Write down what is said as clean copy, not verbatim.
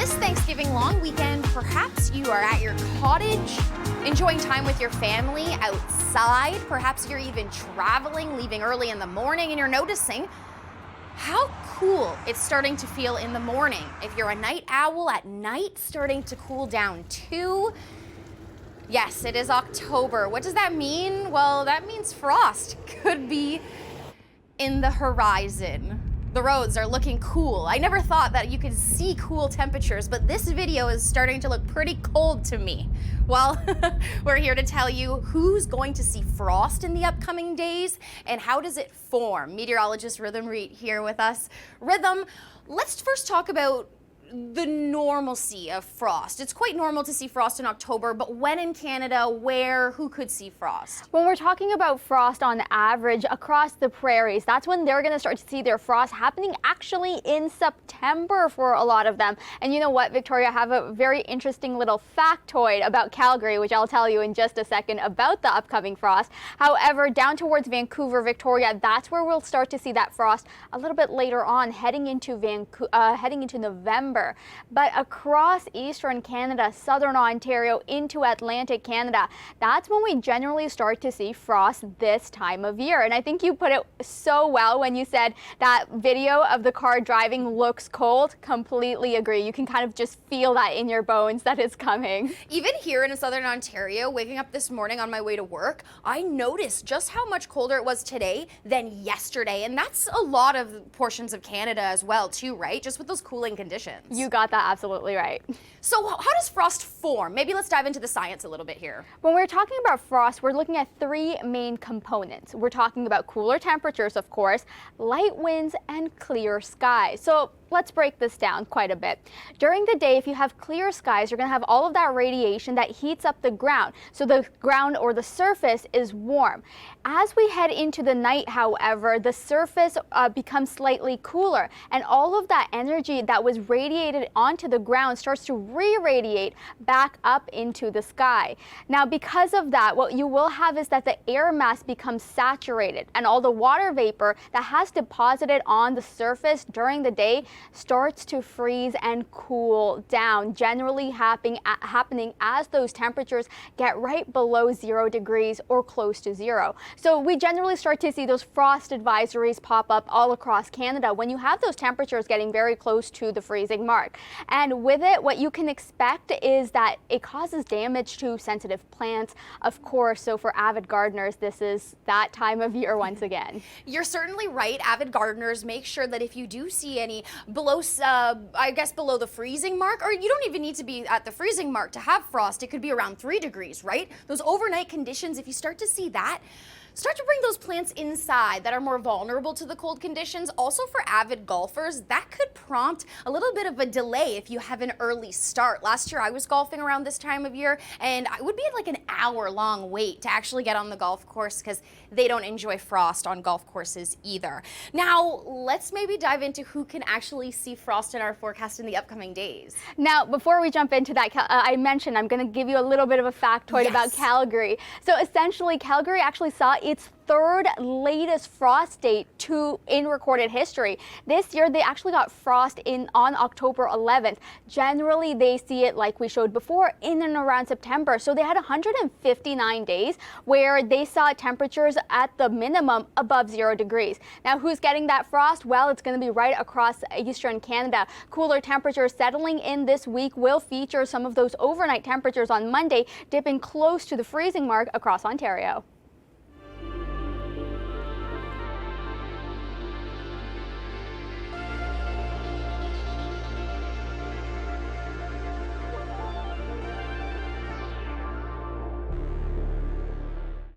This Thanksgiving long weekend, perhaps you are at your cottage, enjoying time with your family outside. Perhaps you're even traveling, leaving early in the morning, and you're noticing how cool it's starting to feel in the morning. If you're a night owl, at night, starting to cool down too. Yes, it is October. What does that mean? Well, that means frost could be in the horizon. The roads are looking cool. I never thought that you could see cool temperatures, but this video is starting to look pretty cold to me. Well, we're here to tell you who's going to see frost in the upcoming days and how does it form. Meteorologist Rhythm Reet here with us. Rhythm, let's first talk about the normalcy of frost. It's quite normal to see frost in October, but when in Canada, where, who could see frost? When we're talking about frost on average across the prairies, that's when they're going to start to see their frost happening actually in September for a lot of them. And you know what, Victoria, I have a very interesting little factoid about Calgary, which I'll tell you in just a second about the upcoming frost. However, down towards Vancouver, Victoria, that's where we'll start to see that frost a little bit later on, heading into November. But across eastern Canada, southern Ontario, into Atlantic Canada, that's when we generally start to see frost this time of year. And I think you put it so well when you said that video of the car driving looks cold. Completely agree. You can kind of just feel that in your bones that it's coming. Even here in southern Ontario, waking up this morning on my way to work, I noticed just how much colder it was today than yesterday. And that's a lot of portions of Canada as well too, right? Just with those cooling conditions. You got that absolutely right. So how does frost form? Maybe let's dive into the science a little bit here. When we're talking about frost, we're looking at three main components. We're talking about cooler temperatures, of course, light winds, and clear skies. So let's break this down quite a bit. During the day, if you have clear skies, you're going to have all of that radiation that heats up the ground. So the ground or the surface is warm. As we head into the night, however, the surface becomes slightly cooler, and all of that energy that was radiated onto the ground starts to re-radiate back up into the sky. Now, because of that, what you will have is that the air mass becomes saturated, and all the water vapor that has deposited on the surface during the day starts to freeze and cool down, generally happening as those temperatures get right below 0 degrees or close to zero. So we generally start to see those frost advisories pop up all across Canada when you have those temperatures getting very close to the freezing mark. And with it, what you can expect is that it causes damage to sensitive plants, of course. So for avid gardeners, this is that time of year once again. You're certainly right. Avid gardeners, make sure that if you do see any below the freezing mark, or you don't even need to be at the freezing mark to have frost. It could be around 3 degrees, right? Those overnight conditions, if you start to see that, start to bring those plants inside that are more vulnerable to the cold conditions. Also for avid golfers, that could prompt a little bit of a delay if you have an early start. Last year I was golfing around this time of year, and it would be like an hour-long wait to actually get on the golf course because they don't enjoy frost on golf courses either. Now, let's maybe dive into who can actually see frost in our forecast in the upcoming days. Now, before we jump into that, I mentioned I'm going to give you a little bit of a factoid about Calgary. So essentially, Calgary actually saw its third latest frost date in recorded history. This year, they actually got frost on October 11th. Generally, they see it, like we showed before, in and around September. So they had 159 days where they saw temperatures at the minimum above 0 degrees. Now, who's getting that frost? Well, it's going to be right across eastern Canada. Cooler temperatures settling in this week will feature some of those overnight temperatures on Monday, dipping close to the freezing mark across Ontario.